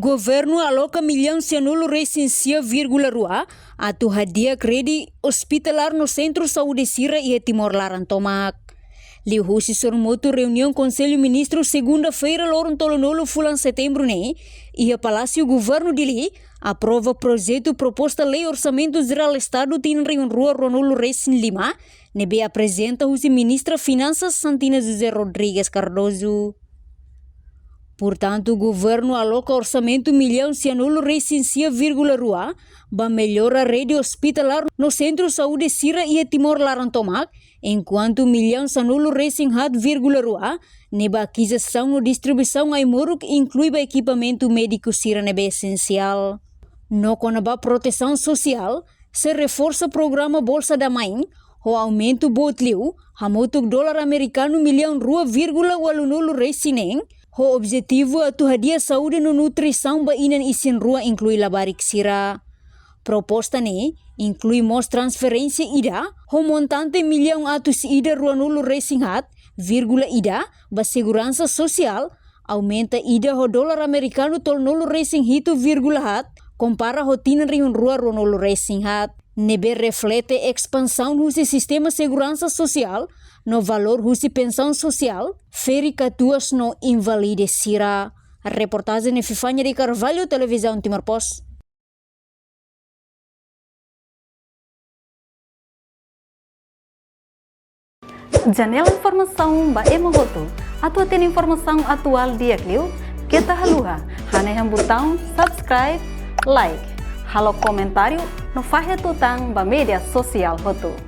governo aloca milhão cianulo recensia vírgula rua atu hadiah kredi hospitalar no Centro Saúde Sira e Timor-Laran Tomak. Liu Husi sormoto reunião Conselho Ministro segunda-feira loron tolonolo fulan setembro ne e a Palácio Governo de Li aprova projeto proposta lei orçamento geral Estado tin reunião rua Ronolo Recin Lima nebe apresenta Husi Ministra Finanças Santina José Rodrigues Cardoso. Portanto, o governo aloca orçamento milhão cianulo recensia vírgula rua para melhorar a rede hospitalar no Centro Saúde Sira e Timor-Laran Tomak, enquanto milhão cianulo recenhat vírgula rua neba aquisição ou distribuição a imoruk inclui ba equipamento médico Sira nebe essencial. No conaba proteção social, se reforça o programa Bolsa da Mãe, o aumento botliu, hamotuk dólar americano milhão rua vírgula walunulu recinem, o objetivo é hadiah saúde no nutrição ba inan isin rua inclui labarik sira. Proposta ne inclui mos transferência ida, o montante milhão atus ida rua nulo recinghat, vírgula ida, ba segurança social, aumenta ida o dólar americano tol nulo recinghitu vírgula hat, compara o tinan riun rua nulo recinghat. Nebe reflete expansão do sistema segurança social, no valor do pensão social, feri catuas no invalide sira. A reportagem de Fifanya de Carvalho, Televisão Timor Post. Janela informação ba emohoto. Atua tem informação atual dia kliu, kita haluha, hanya botão subscribe, like, halo comentário no fahe tutang ba media sosial hotu.